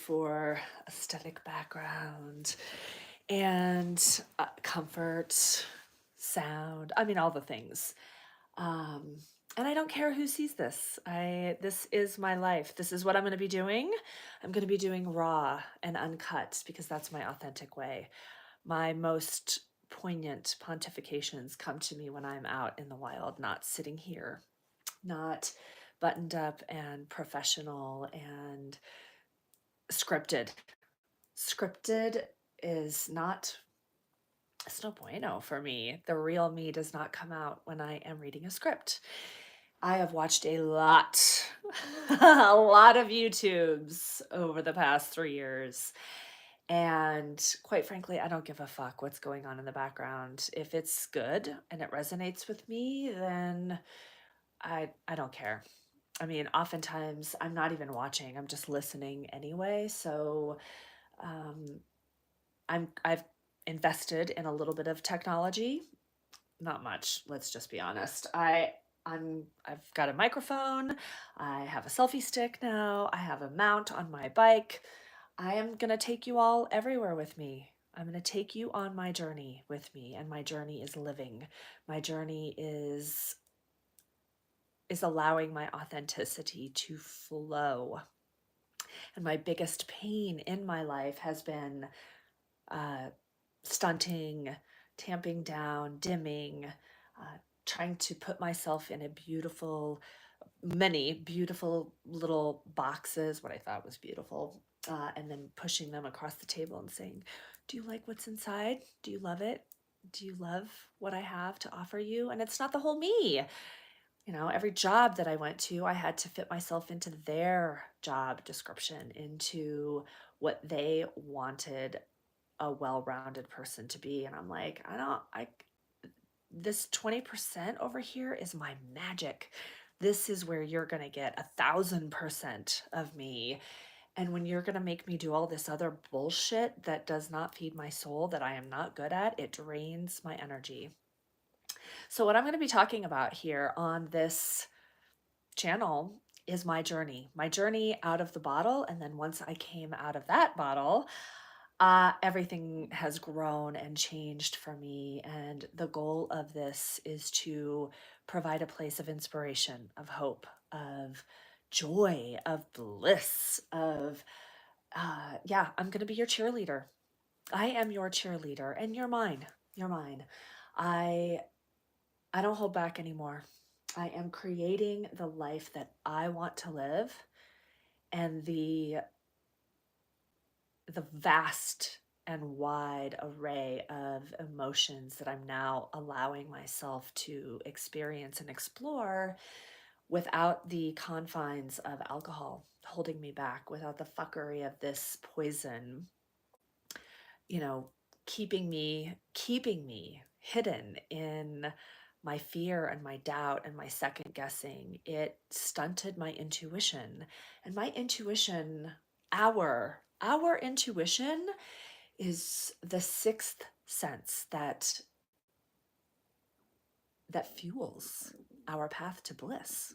for aesthetic background and comfort, sound. I mean, all the things. Um, and I don't care who sees this. This is my life. This is what I'm going to be doing. I'm going to be doing raw and uncut because that's my authentic way. My most poignant pontifications come to me when I'm out in the wild, not sitting here, not buttoned up and professional and scripted. Scripted is not, it's no bueno for me. The real me does not come out when I am reading a script. I have watched a lot, a lot of YouTubes over the past 3 years. And quite frankly, I don't give a fuck what's going on in the background. If it's good and it resonates with me, then I don't care. I mean, oftentimes I'm not even watching, I'm just listening anyway. So um, I've invested in a little bit of technology, not much, let's just be honest. I've got a microphone, I have a selfie stick now, I have a mount on my bike. I am going to take you all everywhere with me. I'm going to take you on my journey with me, and my journey is living. My journey is allowing my authenticity to flow. And my biggest pain in my life has been stunting, tamping down, dimming, trying to put myself in many beautiful little boxes, what I thought was beautiful, and then pushing them across the table and saying, do you like what's inside? Do you love it? Do you love what I have to offer you? And it's not the whole me. You know, every job that I went to, I had to fit myself into their job description, into what they wanted a well-rounded person to be. And I'm like, this 20% over here is my magic. This is where you're going to get 1,000% of me. And when you're going to make me do all this other bullshit that does not feed my soul, that I am not good at, it drains my energy. So what I'm going to be talking about here on this channel is my journey out of the bottle. And then once I came out of that bottle, everything has grown and changed for me. And the goal of this is to provide a place of inspiration, of hope, of joy, of bliss, I'm going to be your cheerleader. I am your cheerleader and you're mine. You're mine. I I don't hold back anymore. I am creating the life that I want to live, and the vast and wide array of emotions that I'm now allowing myself to experience and explore without the confines of alcohol holding me back, without the fuckery of this poison, you know, keeping me hidden in my fear and my doubt and my second guessing. It stunted my intuition. And my intuition, our intuition is the sixth sense that fuels our path to bliss,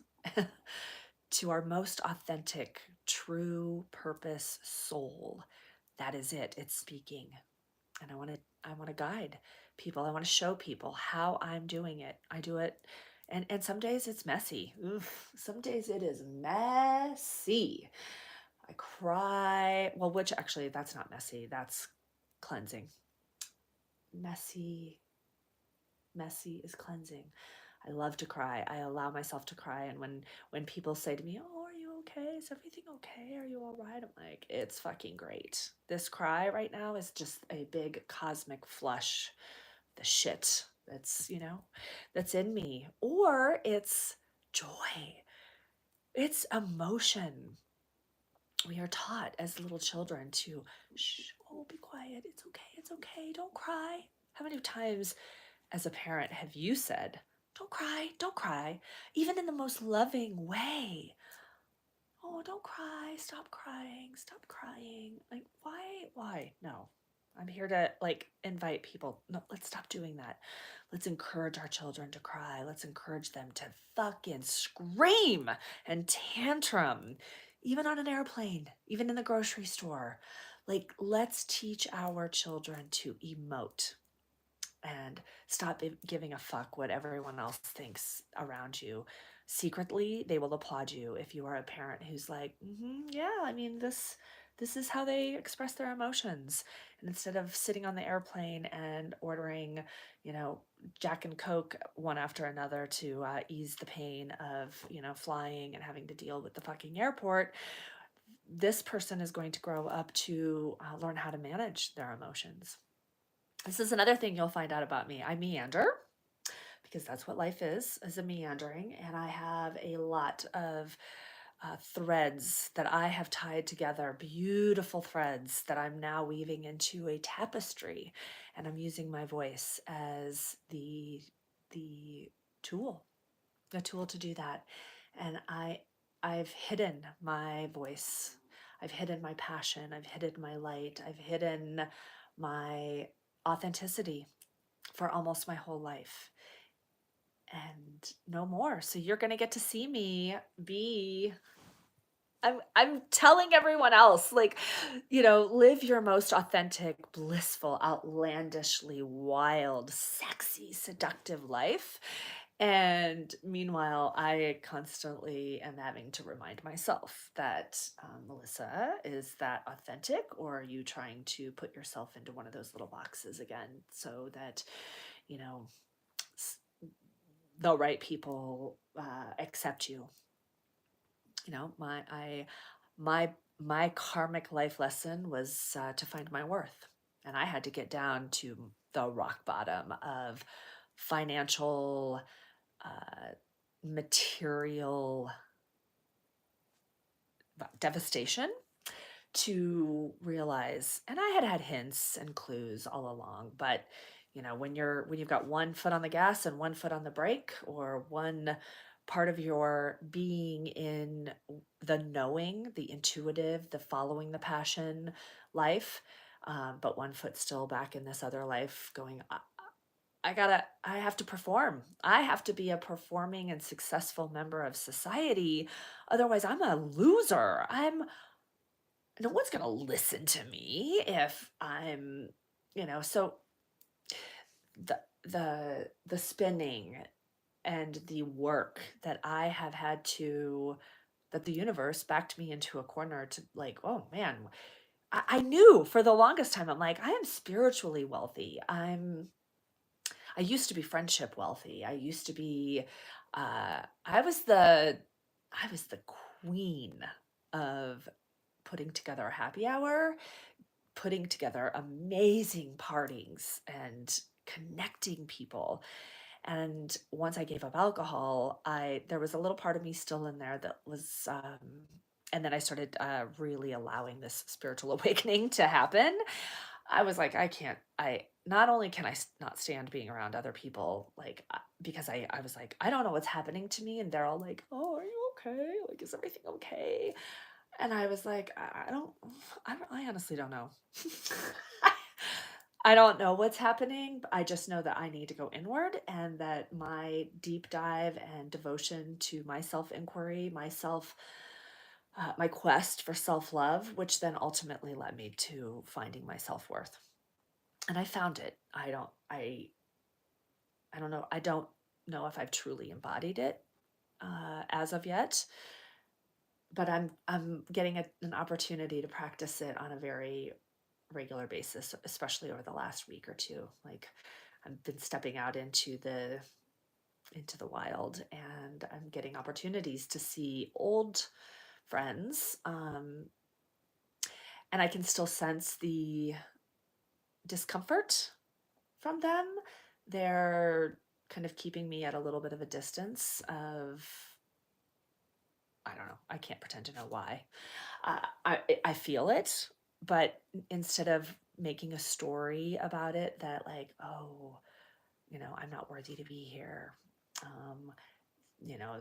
to our most authentic, true purpose soul. That is it. It's speaking. And I want to guide people. I want to show people how I'm doing it. I do it, and some days it's messy. Oof, some days it is messy. I cry. Well, which actually that's not messy. That's cleansing. Messy is cleansing. I love to cry. I allow myself to cry. And when people say to me, "Oh, are you okay? Is everything okay? Are you all right?" I'm like, "It's fucking great." This cry right now is just a big cosmic flush, the shit that's in me. Or it's joy. It's emotion. We are taught as little children to shh, oh, be quiet. It's okay. It's okay. Don't cry. How many times as a parent have you said, don't cry, don't cry, even in the most loving way? Oh, don't cry, stop crying, stop crying. Like, why? No. I'm here to invite people. No, let's stop doing that. Let's encourage our children to cry. Let's encourage them to fucking scream and tantrum. even on an airplane, even in the grocery store. Like, let's teach our children to emote and stop giving a fuck what everyone else thinks around you. Secretly, they will applaud you if you are a parent who's like, yeah, I mean, this is how they express their emotions. And instead of sitting on the airplane and ordering, Jack and Coke one after another to ease the pain of, flying and having to deal with the fucking airport, this person is going to grow up to learn how to manage their emotions. This is another thing you'll find out about me. I meander because that's what life is a meandering. And I have a lot of threads that I have tied together, beautiful threads that I'm now weaving into a tapestry. And I'm using my voice as the tool, a tool to do that. And I've hidden my voice. I've hidden my passion. I've hidden my light. I've hidden my authenticity for almost my whole life. And no more. So you're going to get to see me be I'm telling everyone else, like, live your most authentic, blissful, outlandishly wild, sexy, seductive life. And meanwhile, I constantly am having to remind myself that, Melissa, is that authentic, or are you trying to put yourself into one of those little boxes again so that, you know, the right people accept you? My karmic life lesson was to find my worth, and I had to get down to the rock bottom of financial, material devastation to realize. And I had hints and clues all along, but when you've got one foot on the gas and one foot on the brake, or one part of your being in the knowing, the intuitive, the following the passion life, but one foot still back in this other life going, I have to perform. I have to be a performing and successful member of society. Otherwise, I'm a loser. No one's going to listen to me if I'm, so the spinning and the work that I have had to, that the universe backed me into a corner to, like, oh man, I knew for the longest time, I'm like, I am spiritually wealthy. I used to be friendship wealthy. I used to be, I was the queen of putting together a happy hour, putting together amazing partings and connecting people. And once I gave up alcohol, there was a little part of me still in there that was, and then I started really allowing this spiritual awakening to happen. I was like, I not only can I not stand being around other people, like, because I was like, I don't know what's happening to me. And they're all like, oh, are you okay? Like, is everything okay? And I was like, I honestly don't know. I don't know what's happening, but I just know that I need to go inward, and that my deep dive and devotion to my self inquiry, my quest for self love, which then ultimately led me to finding my self worth. And I found it. I don't know. I don't know if I've truly embodied it as of yet, but I'm getting an opportunity to practice it on a very regular basis, especially over the last week or two. Like, I've been stepping out into the wild, and I'm getting opportunities to see old friends, and I can still sense the discomfort from them. They're kind of keeping me at a little bit of a distance of, I don't know, I can't pretend to know why. I feel it, but instead of making a story about it that, like, oh, I'm not worthy to be here. Um,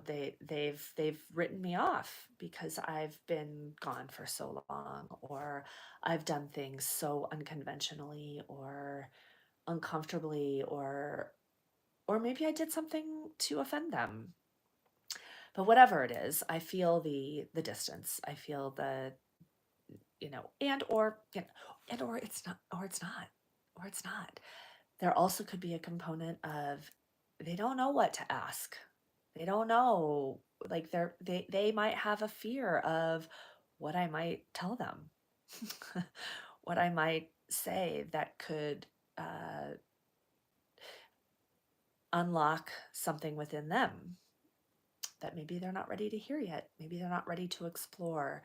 they've written me off because I've been gone for so long, or I've done things so unconventionally or uncomfortably, or maybe I did something to offend them. But whatever it is, I feel the distance. I feel the, and or it's not, or it's not. There also could be a component of they don't know what to ask. They don't know, like they might have a fear of what I might tell them, what I might say that could unlock something within them that maybe they're not ready to hear yet. Maybe they're not ready to explore.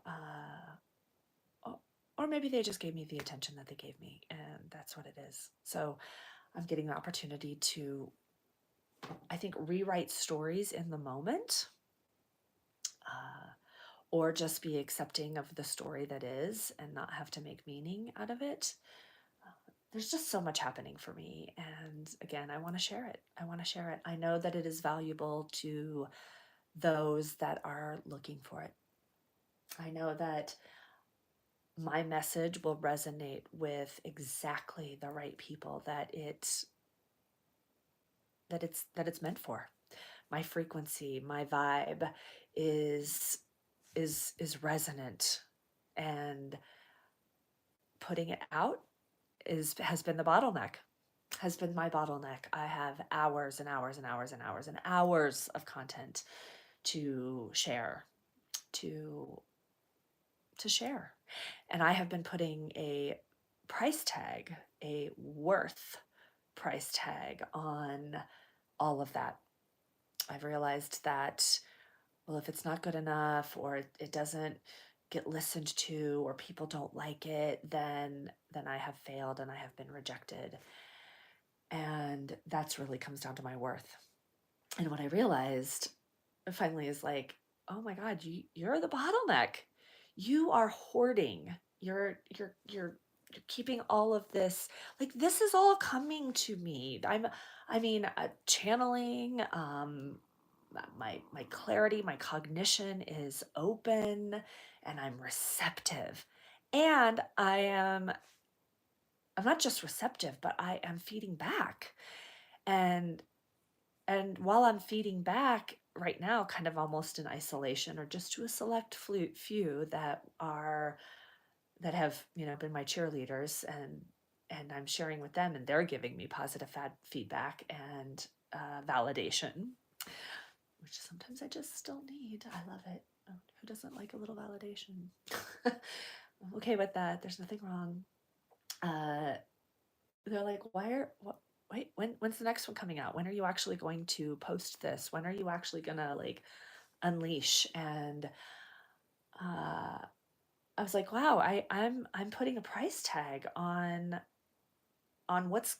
Uh, or maybe they just gave me the attention that they gave me, and that's what it is. So I'm getting the opportunity to, I think, rewrite stories in the moment, or just be accepting of the story that is and not have to make meaning out of it. There's just so much happening for me. And again, I want to share it. I want to share it. I know that it is valuable to those that are looking for it. I know that my message will resonate with exactly the right people that it's meant for. My frequency, my vibe is resonant, and putting it out has been the bottleneck. Has been my bottleneck. I have hours and hours and hours and hours and hours of content to share, to share. And I have been putting a price tag, a worth price tag on all of that. I've realized that, well, if it's not good enough, or it doesn't get listened to, or people don't like it, then I have failed and I have been rejected. And that's really comes down to my worth. And what I realized finally is like, oh my God, you're the bottleneck. You are hoarding. You're keeping all of this. Like, this is all coming to me. Channeling, my clarity, my cognition is open, and I'm receptive. And I'm not just receptive, but I am feeding back. And while I'm feeding back right now, kind of almost in isolation, or just to a select few that have, been my cheerleaders, and I'm sharing with them, and they're giving me positive feedback and validation, which sometimes I just still need. I love it. Who doesn't like a little validation? I'm okay with that. There's nothing wrong. They're like, when's the next one coming out? When are you actually going to post this? When are you actually gonna like unleash? And I was like, wow, I'm putting a price tag on what's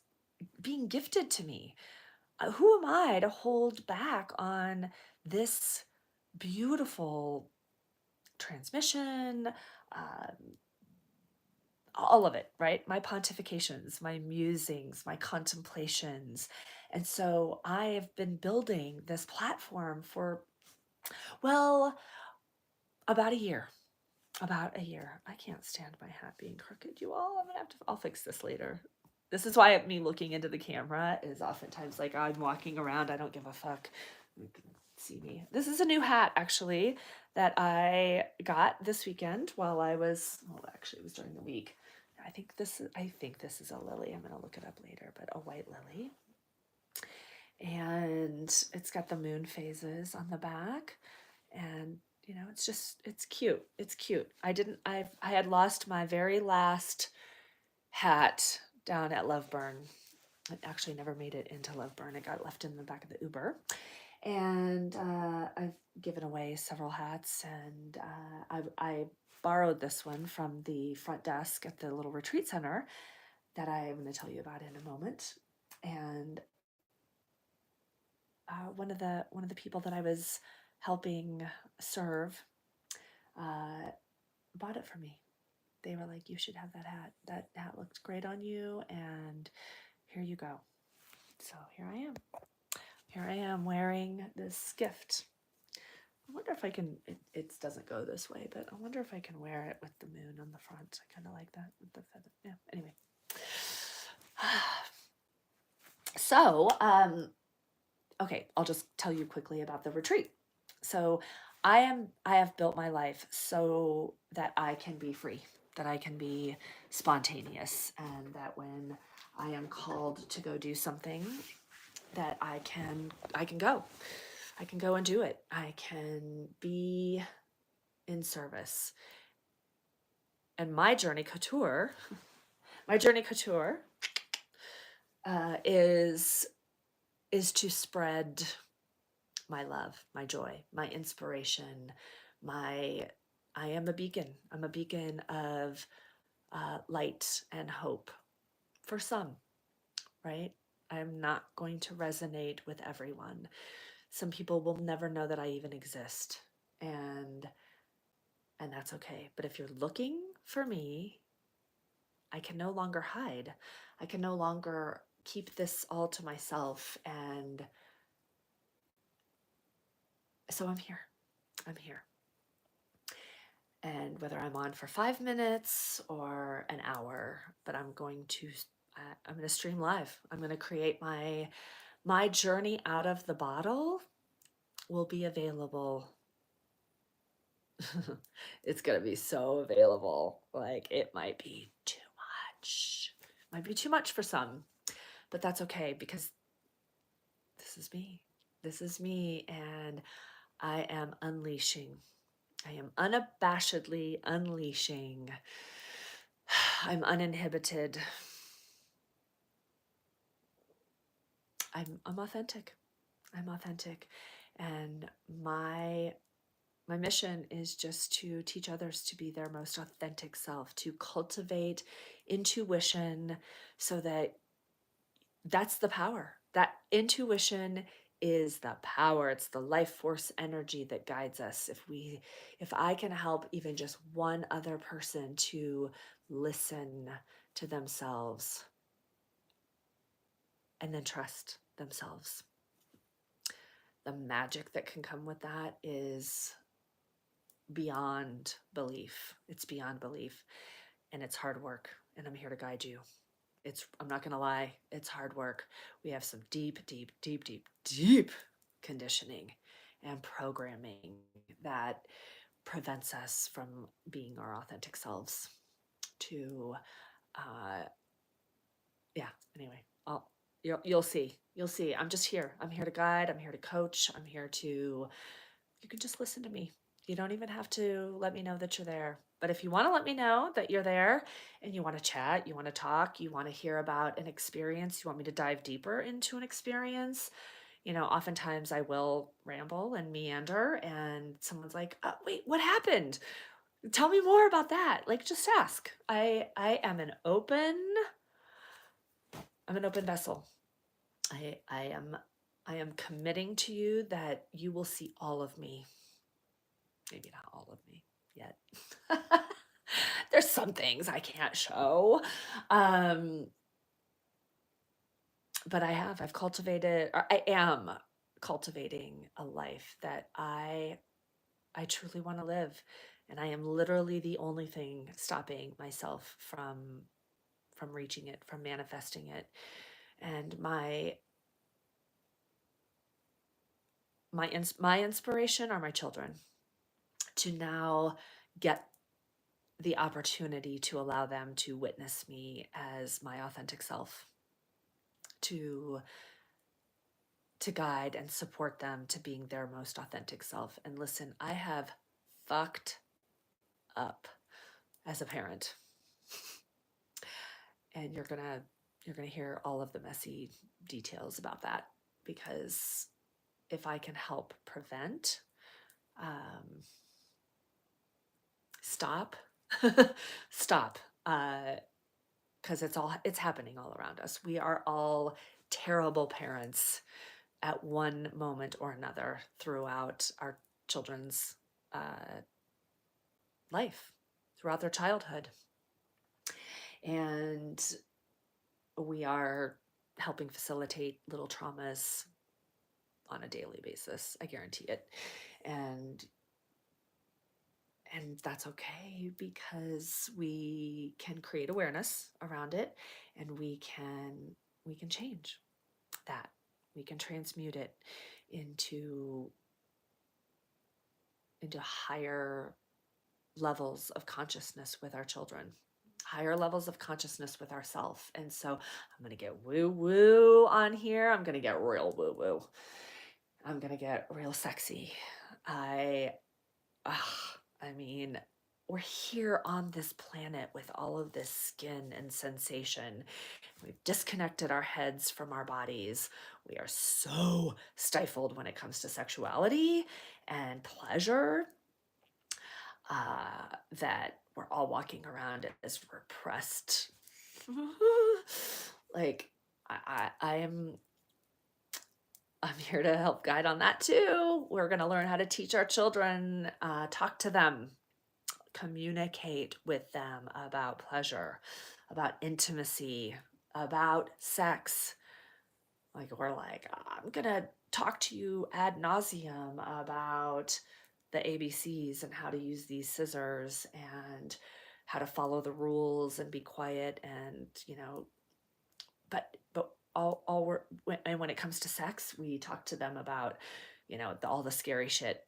being gifted to me. Who am I to hold back on this beautiful transmission? All of it, right? My pontifications, my musings, my contemplations. And so I have been building this platform for, well, about a year. I can't stand my hat being crooked, you all. I'll fix this later. This is why me looking into the camera is oftentimes like I'm walking around, I don't give a fuck. You can see me. This is a new hat, actually, that I got this weekend while I was, well, actually it was during the week. I think this is a lily. I'm gonna look it up later, but a white lily. And it's got the moon phases on the back. And it's cute. It's cute. I had lost my very last hat down at Loveburn. It actually never made it into Loveburn. It got left in the back of the Uber. And I've given away several hats, and I borrowed this one from the front desk at the little retreat center that I'm going to tell you about in a moment. And one of the people that I was helping serve bought it for me. They were like, you should have that hat. That hat looked great on you, and here you go. So here I am. Here I am wearing this gift. I wonder if I can, it doesn't go this way, but I wonder if I can wear it with the moon on the front. I kind of like that with the feather. Yeah, anyway. So, okay, I'll just tell you quickly about the retreat. So I have built my life so that I can be free, that I can be spontaneous, and that when I am called to go do something, that I can go. I can go and do it. I can be in service. And my journey couture is to spread my love, my joy, my inspiration, my I am a beacon. I'm a beacon of light and hope for some, right? I'm not going to resonate with everyone. Some people will never know that I even exist, and that's okay. But if you're looking for me, I can no longer hide. I can no longer keep this all to myself, and so I'm here. I'm here. And whether I'm on for 5 minutes or an hour, but I'm going to stream live. I'm going to create my journey out of the bottle will be available. It's going to be so available. Like, it might be too much. Might be too much for some, but that's okay, because this is me. This is me, and I am unleashing. I am unabashedly unleashing. I'm uninhibited. I'm authentic. I'm authentic. And my mission is just to teach others to be their most authentic self, to cultivate intuition, so that that's the power. That intuition is the power. It's the life force energy that guides us. If I can help even just one other person to listen to themselves and then trust themselves, the magic that can come with that is beyond belief. It's beyond belief, and it's hard work, and I'm here to guide you. I'm not going to lie, it's hard work. We have some deep, deep, deep, deep, deep conditioning and programming that prevents us from being our authentic selves. To yeah, anyway, you'll see. You'll see. I'm just here. I'm here to guide. I'm here to coach. I'm here to You can just listen to me. You don't even have to let me know that you're there. But if you want to let me know that you're there and you want to chat, you want to talk, you want to hear about an experience, you want me to dive deeper into an experience, oftentimes I will ramble and meander, and someone's like, wait, what happened? Tell me more about that. Like, just ask. I am I'm an open vessel. I am committing to you that you will see all of me. Maybe not all of me yet. There's some things I can't show. Um, but I am cultivating a life that I truly want to live. And I am literally the only thing stopping myself from reaching it, from manifesting it. And my inspiration are my children, to now get the opportunity to allow them to witness me as my authentic self, to guide and support them to being their most authentic self. And listen, I have fucked up as a parent. And you're gonna hear all of the messy details about that, because if I can help prevent, stop, stop, because it's happening all around us. We are all terrible parents at one moment or another throughout our children's life, throughout their childhood. And we are helping facilitate little traumas on a daily basis. I guarantee it. And that's okay, because we can create awareness around it, and we can change that. We can transmute it into into higher levels of consciousness with our children, higher levels of consciousness with ourselves. And so I'm going to get woo woo on here. I'm going to get real woo woo. I'm going to get real sexy. I mean, we're here on this planet with all of this skin and sensation. We've disconnected our heads from our bodies. We are so stifled when it comes to sexuality and pleasure, that we're all walking around as repressed. Like, I'm here to help guide on that too. We're going to learn how to teach our children, talk to them, communicate with them about pleasure, about intimacy, about sex. Like, we're like, I'm going to talk to you ad nauseum about the ABCs and how to use these scissors and how to follow the rules and be quiet. And, but and when it comes to sex, we talk to them about, all the scary shit.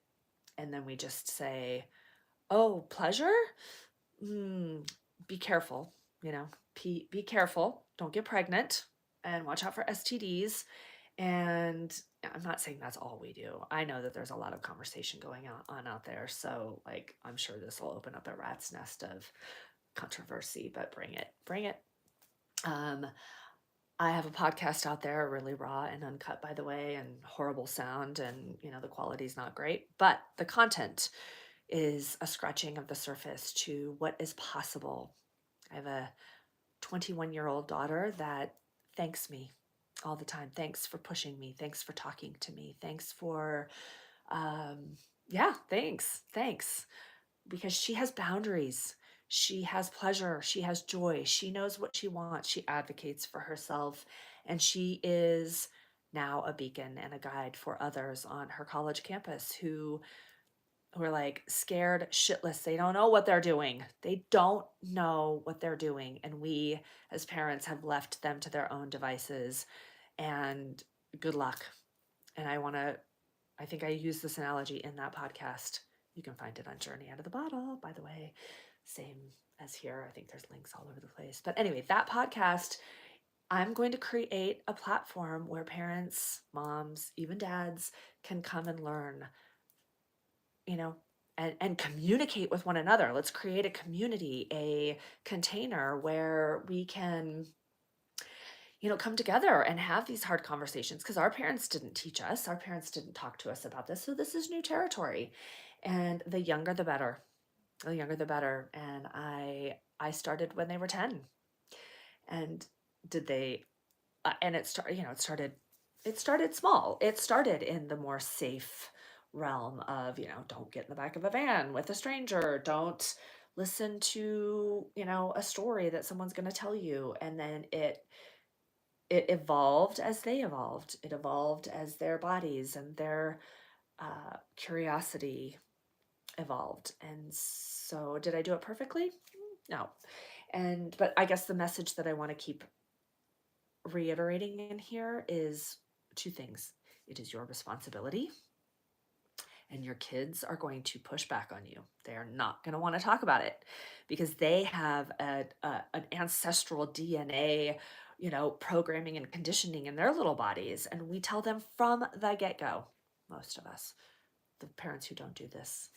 And then we just say, oh, pleasure? Be careful, be careful. Don't get pregnant and watch out for STDs. And I'm not saying that's all we do. I know that there's a lot of conversation going on out there. So, like, I'm sure this will open up a rat's nest of controversy, but bring it. I have a podcast out there, really raw and uncut, by the way, and horrible sound, and the quality's not great, but the content is a scratching of the surface to what is possible. I have a 21-year-old daughter that thanks me all the time. Thanks for pushing me. Thanks for talking to me. Thanks for, thanks. Because she has boundaries. She has pleasure. She has joy. She knows what she wants. She advocates for herself. And she is now a beacon and a guide for others on her college campus who are like scared shitless. They don't know what they're doing. They don't know what they're doing. And we as parents have left them to their own devices, and good luck. And I think I used this analogy in that podcast. You can find it on Journey Out of the Bottle, by the way. Same as here. I think there's links all over the place. But anyway, that podcast, I'm going to create a platform where parents, moms, even dads can come and learn, and communicate with one another. Let's create a community, a container where we can, come together and have these hard conversations, because our parents didn't teach us. Our parents didn't talk to us about this. So this is new territory. And the younger, the better. The younger, the better. And I started when they were 10. And it started small. It started in the more safe realm of, don't get in the back of a van with a stranger. Don't listen to, a story that someone's going to tell you. And then it evolved as they evolved. It evolved as their bodies and their curiosity evolved. And so did I do it perfectly? No. But I guess the message that I want to keep reiterating in here is two things. It is your responsibility, and your kids are going to push back on you. They are not going to want to talk about it because they have an ancestral DNA, programming and conditioning in their little bodies. And we tell them from the get-go, most of us, the parents who don't do this,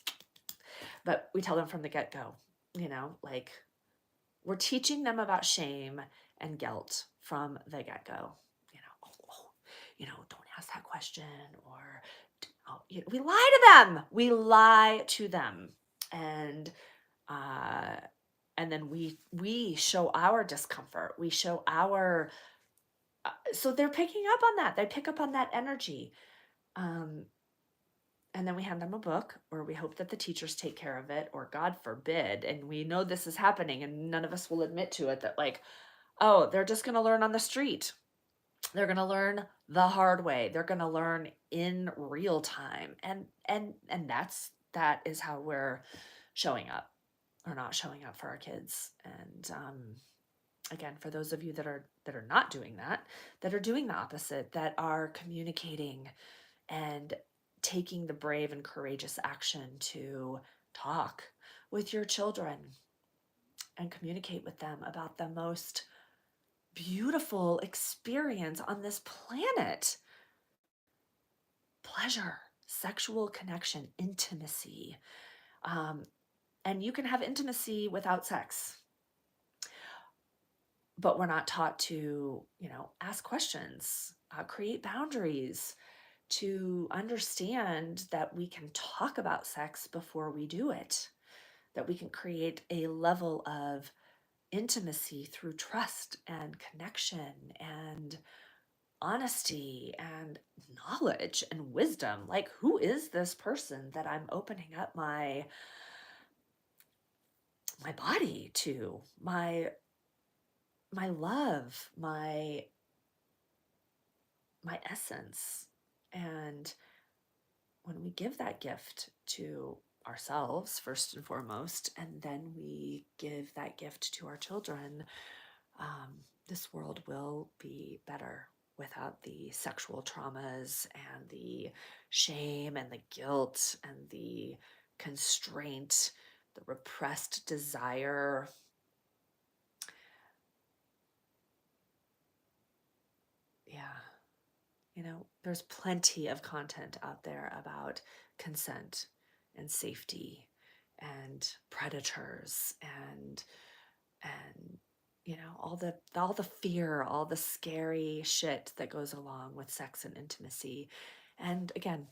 but we tell them from the get-go, like, we're teaching them about shame and guilt from the get-go. Don't ask that question, or we lie to them. We lie to them, and then we show our discomfort. We show our. So they're picking up on that. They pick up on that energy, and then we hand them a book, or we hope that the teachers take care of it, or God forbid, and we know this is happening, and none of us will admit to it, that like, oh, they're just going to learn on the street. They're going to learn the hard way. They're going to learn in real time. And that is how we're showing up, or not showing up for our kids. And again, for those of you that are not doing that, that are doing the opposite, that are communicating and taking the brave and courageous action to talk with your children and communicate with them about the most beautiful experience on this planet. Pleasure, sexual connection, intimacy. And you can have intimacy without sex, but we're not taught to, ask questions, create boundaries, to understand that we can talk about sex before we do it, that we can create a level of intimacy through trust and connection and honesty and knowledge and wisdom. Like, who is this person that I'm opening up my body to, my love, my essence? And when we give that gift to ourselves first and foremost, and then we give that gift to our children, this world will be better without the sexual traumas and the shame and the guilt and the constraint, the repressed desire. Yeah. There's plenty of content out there about consent and safety and predators and all the fear, all the scary shit that goes along with sex and intimacy. And again,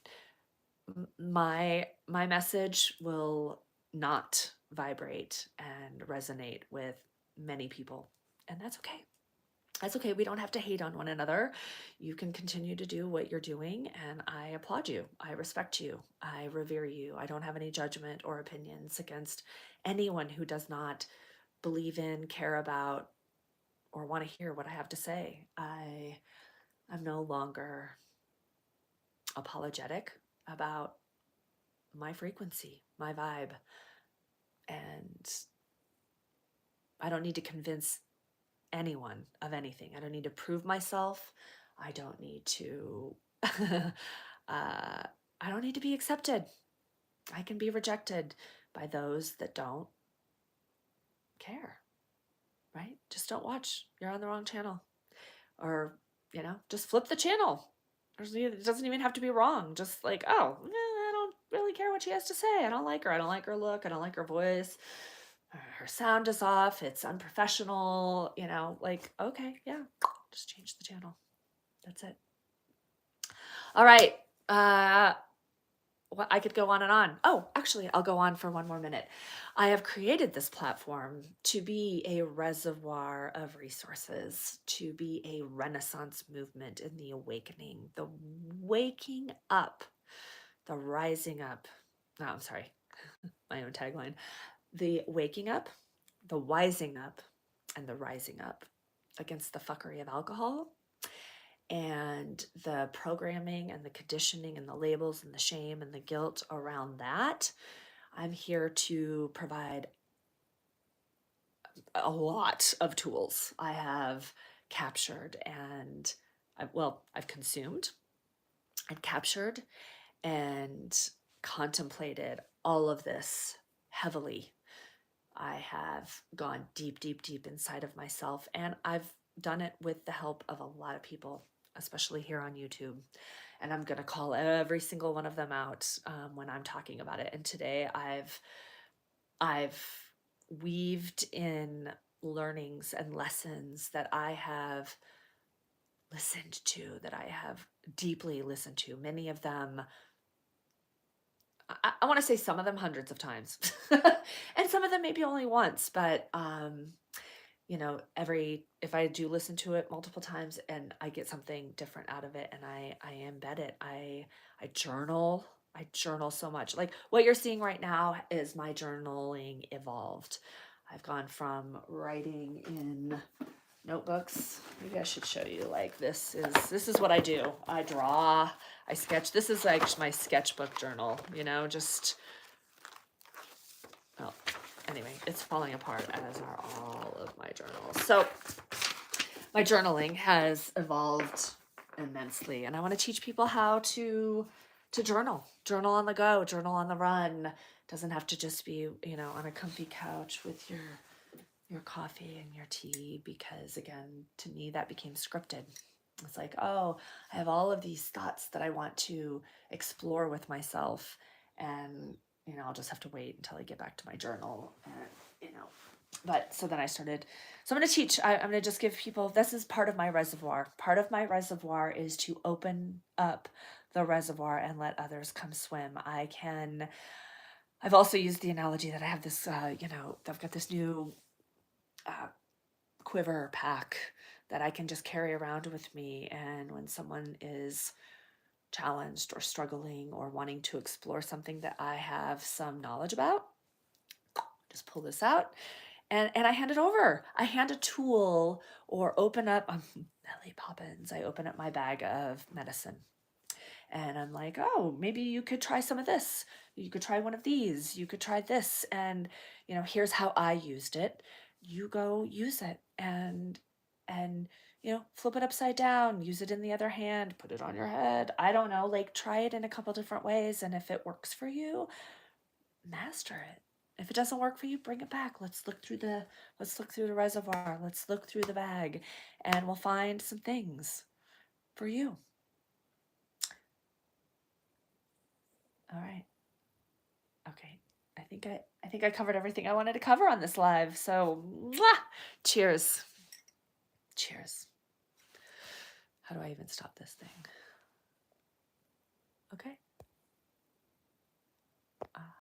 my message will not vibrate and resonate with many people, and that's okay. That's okay. We don't have to hate on one another. You can continue to do what you're doing, and I applaud you. I respect you. I revere you. I don't have any judgment or opinions against anyone who does not believe in, care about, or want to hear what I have to say. I'm no longer apologetic about my frequency, my vibe, and I don't need to convince anyone of anything. I don't need to prove myself. I don't need to I don't need to be accepted. I can be rejected by those that don't care, right? Just don't watch. You're on the wrong channel. Or, just flip the channel. It doesn't even have to be wrong. Just like, oh, I don't really care what she has to say. I don't like her. I don't like her look. I don't like her voice. Her sound is off. It's unprofessional. Okay, yeah, just change the channel. That's it. All right. Well, I could go on and on. Oh, actually, I'll go on for one more minute. I have created this platform to be a reservoir of resources, to be a Renaissance movement in the awakening, the waking up, the rising up. No, I'm sorry, my own tagline. The waking up, the wising up, and the rising up against the fuckery of alcohol and the programming and the conditioning and the labels and the shame and the guilt around that. I'm here to provide a lot of tools. I have captured and I've consumed and captured and contemplated all of this heavily. I have gone deep, deep, deep inside of myself, and I've done it with the help of a lot of people, especially here on YouTube. And I'm going to call every single one of them out when I'm talking about it. And today I've weaved in learnings and lessons that I have listened to, that I have deeply listened to. Many of them, I want to say some of them hundreds of times, and some of them maybe only once, but if I do listen to it multiple times and I get something different out of it and I embed it, I journal. I journal so much. Like what you're seeing right now is my journaling evolved. I've gone from writing in notebooks. Maybe I should show you, like, this is what I do. I draw, I sketch. This is like my sketchbook journal, well, anyway, it's falling apart, as are all of my journals. So my journaling has evolved immensely, and I want to teach people how to to journal on the go, journal on the run. Doesn't have to just be, on a comfy couch with your coffee and your tea, because again, to me, that became scripted. It's like, oh, I have all of these thoughts that I want to explore with myself, and I'll just have to wait until I get back to my journal, and but so then I started. So I'm going to teach. I'm going to just give people. This is part of my reservoir. Part of my reservoir is to open up the reservoir and let others come swim. I've also used the analogy that I have this. I've got this new quiver pack that I can just carry around with me, and when someone is challenged or struggling or wanting to explore something that I have some knowledge about, just pull this out and I hand it over. I hand a tool, or open up, Mary Poppins, I open up my bag of medicine. And I'm like, oh, maybe you could try some of this. You could try one of these. You could try this. And, here's how I used it. You go use it, and, flip it upside down, use it in the other hand, put it on your head. I don't know, like try it in a couple different ways. And if it works for you, master it. If it doesn't work for you, bring it back. Let's look through the reservoir. Let's look through the bag, and we'll find some things for you. All right. Okay. I think I covered everything I wanted to cover on this live. So, cheers. Cheers. How do I even stop this thing? Okay.